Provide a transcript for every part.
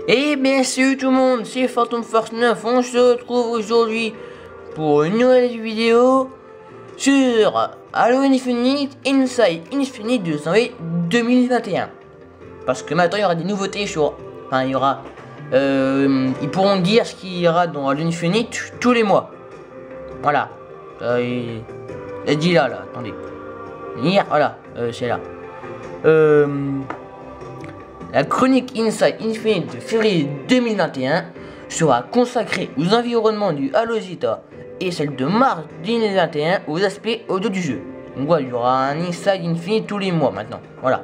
Et bien salut tout le monde, c'est Phantom Force 9, on se retrouve aujourd'hui pour une nouvelle vidéo sur Halo Infinite Inside Infinite de janvier 2021. Parce que maintenant il y aura des nouveautés sur... Enfin il y aura... ils pourront dire ce qu'il y aura dans Halo Infinite tous les mois. Voilà. Il a dit là, attendez. Hier, voilà, c'est là. La chronique Inside Infinite de février 2021 sera consacrée aux environnements du Halo Zeta et celle de mars 2021 aux aspects audio du jeu. Donc voilà, il y aura un Inside Infinite tous les mois maintenant. Voilà.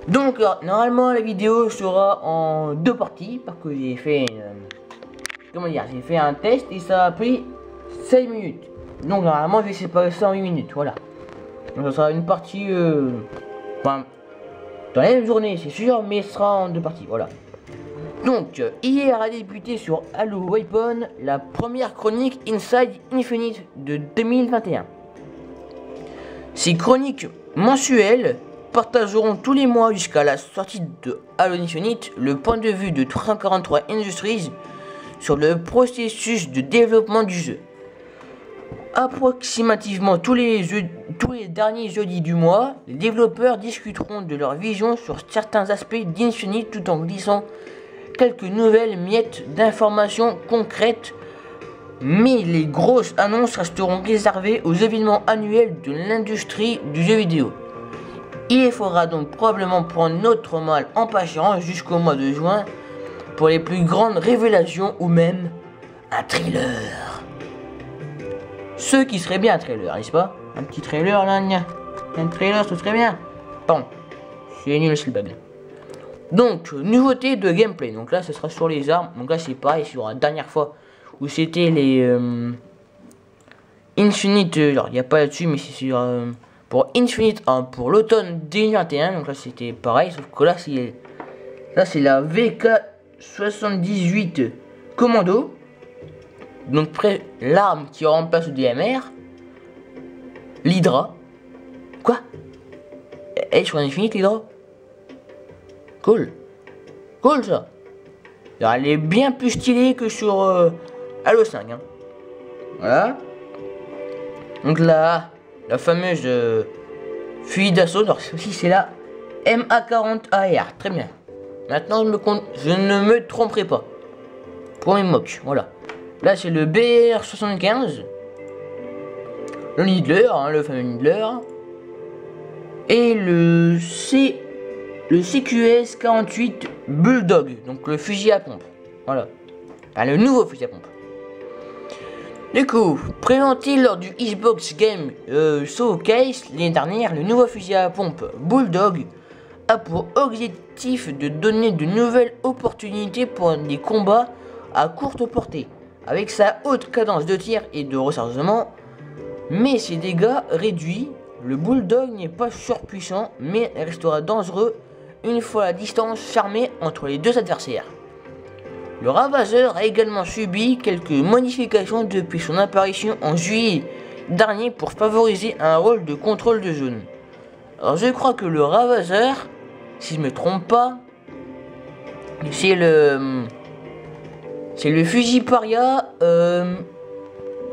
Donc normalement la vidéo sera en deux parties parce que j'ai fait comment dire, j'ai fait un test et ça a pris 16 minutes. Donc normalement je vais séparer ça en 8 minutes. Voilà. Donc ça sera une partie enfin, dans la même journée, c'est sûr, mais ce sera en deux parties, voilà. Donc, hier a débuté sur Halo Weapon la première chronique Inside Infinite de 2021. Ces chroniques mensuelles partageront tous les mois jusqu'à la sortie de Halo Infinite le point de vue de 343 Industries sur le processus de développement du jeu. Approximativement tous les derniers jeudis du mois, les développeurs discuteront de leur vision sur certains aspects d'Infinite tout en glissant quelques nouvelles miettes d'informations concrètes, mais les grosses annonces resteront réservées aux événements annuels de l'industrie du jeu vidéo. Il faudra donc probablement prendre notre mal en patience jusqu'au mois de juin pour les plus grandes révélations ou même un trailer. Ce qui serait bien un trailer, n'est-ce pas? Un petit trailer là, un trailer, ce serait bien. Bon, c'est nul, c'est le bug. Donc, nouveauté de gameplay. Donc là, ce sera sur les armes. Donc là, c'est pareil sur la dernière fois où c'était les Infinite. Alors, il n'y a pas là-dessus, mais c'est sur pour Infinite pour l'automne 2021. Donc là, c'était pareil, sauf que là, c'est la VK78 Commando. Donc l'arme qui remplace le DMR. L'Hydra. Quoi? Elle est sur Infinite, l'Hydra? Cool. Cool ça. Alors, elle est bien plus stylée que sur Halo 5. Hein. Voilà. Donc là, la fameuse fuite d'assaut. Alors ceci c'est la MA40AR. Très bien. Maintenant je ne me tromperai pas. Premier mock. Voilà. Là c'est le BR75, le Needler, hein, le fameux Needler, et le CQS48 Bulldog, donc le fusil à pompe. Voilà, enfin, le nouveau fusil à pompe. Du coup, présenté lors du Xbox Game Showcase l'année dernière, le nouveau fusil à pompe Bulldog a pour objectif de donner de nouvelles opportunités pour des combats à courte portée. Avec sa haute cadence de tir et de rechargement, mais ses dégâts réduits, le Bulldog n'est pas surpuissant, mais restera dangereux une fois la distance fermée entre les deux adversaires. Le Ravageur a également subi quelques modifications depuis son apparition en juillet dernier pour favoriser un rôle de contrôle de zone. Alors je crois que le Ravageur, si je ne me trompe pas, c'est le fusil Paria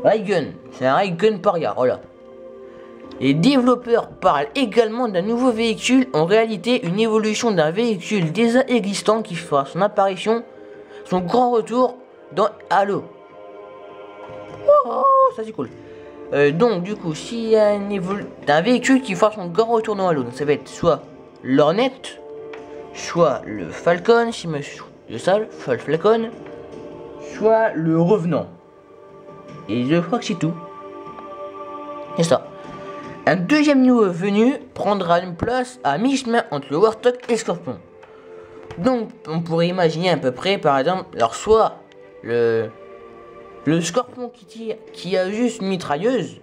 Raygun. C'est un Raygun Paria, voilà. Les développeurs parlent également d'un nouveau véhicule, en réalité une évolution d'un véhicule déjà existant qui fera son apparition, son grand retour dans Halo. Oh, ça c'est cool. Donc du coup, s'il y a un véhicule qui fera son grand retour dans Halo, donc ça va être soit l'Hornet, soit le Falcon, si me le sale, Falcon, soit le Revenant. Et je crois que c'est tout. C'est ça. Un deuxième nouveau venu prendra une place à mi-chemin entre le Warthog et le Scorpion. Donc on pourrait imaginer à peu près par exemple, alors soit le Scorpion qui a juste une mitrailleuse,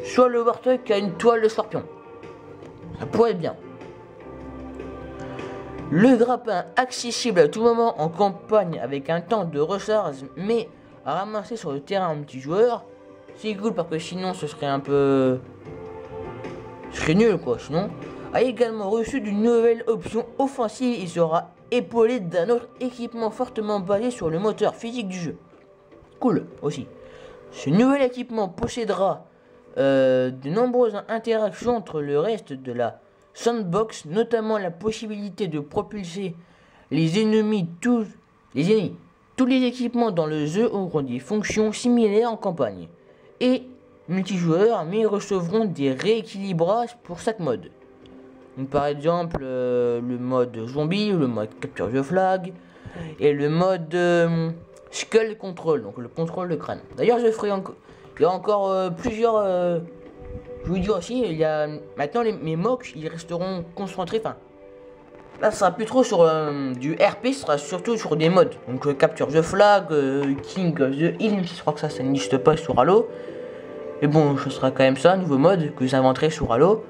soit le Warthog qui a une toile de Scorpion. Ça pourrait être bien. Le grappin accessible à tout moment en campagne avec un temps de recharge mais à ramasser sur le terrain multijoueur. C'est cool parce que sinon ce serait un peu... Ce serait nul quoi sinon. A également reçu d'une nouvelle option offensive et sera épaulé d'un autre équipement fortement basé sur le moteur physique du jeu. Cool aussi. Ce nouvel équipement possédera de nombreuses interactions entre le reste de la sandbox, notamment la possibilité de propulser les ennemis. Tous les équipements dans le jeu auront des fonctions similaires en campagne et multijoueur, mais ils recevront des rééquilibrages pour chaque mode. Donc, par exemple, le mode zombie, le mode capture the flag et le mode skull control, donc le contrôle de crâne. D'ailleurs, il y a encore plusieurs. Je vous dis aussi, il y a maintenant mes mocks, ils resteront concentrés. Enfin, là, ça sera plus trop sur du RP, ce sera surtout sur des modes. Donc, capture the flag, king of the hill, je crois que ça n'existe pas sur Halo. Mais bon, ce sera quand même ça, nouveau mode que j'inventerai sur Halo.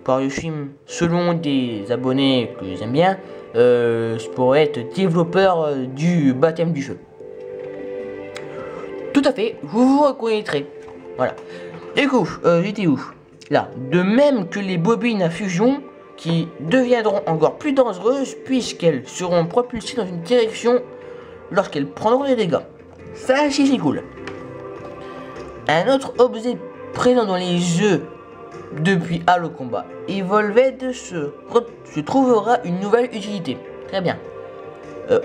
Par le film, selon des abonnés que j'aime bien, je pourrais être développeur du baptême du jeu. Tout à fait, vous vous reconnaîtrez. Voilà. Du coup, j'étais où? Là. De même que les bobines à fusion, qui deviendront encore plus dangereuses puisqu'elles seront propulsées dans une direction lorsqu'elles prendront des dégâts. Ça aussi c'est cool. Un autre objet présent dans les jeux depuis Halo Combat Evolved se trouvera une nouvelle utilité. Très bien.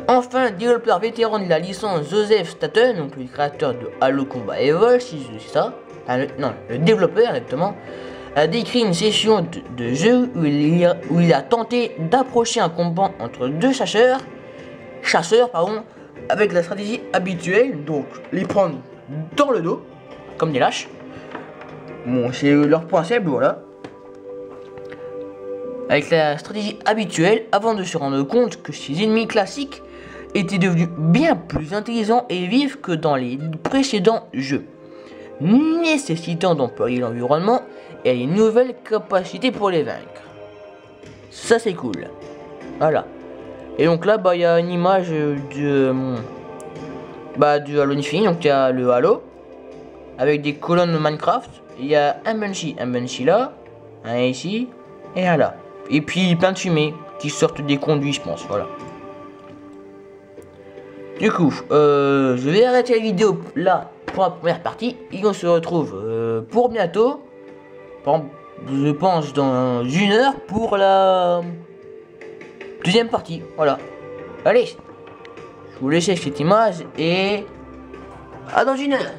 Enfin, développeur vétéran de la licence Joseph Staten, donc le créateur de Halo Combat Evolved, si je dis ça, le développeur exactement, a décrit une session de jeu où il a tenté d'approcher un combat entre deux chasseurs, avec la stratégie habituelle, donc les prendre dans le dos, comme des lâches. Bon, c'est leur point faible, voilà. Avec la stratégie habituelle, avant de se rendre compte que ses ennemis classiques étaient devenus bien plus intelligents et vifs que dans les précédents jeux, nécessitant d'employer l'environnement et les nouvelles capacités pour les vaincre. Ça c'est cool. Voilà. Et donc là, il y a une image de du Halo Infinite, donc il y a le Halo avec des colonnes de Minecraft. Il y a un Banshee là, un ici et un là. Et puis plein de fumées qui sortent des conduits, je pense. Voilà. Du coup, je vais arrêter la vidéo là pour la première partie. Et on se retrouve pour bientôt. Je pense dans 1 heure pour la deuxième partie. Voilà. Allez, je vous laisse cette image et à dans 1 heure.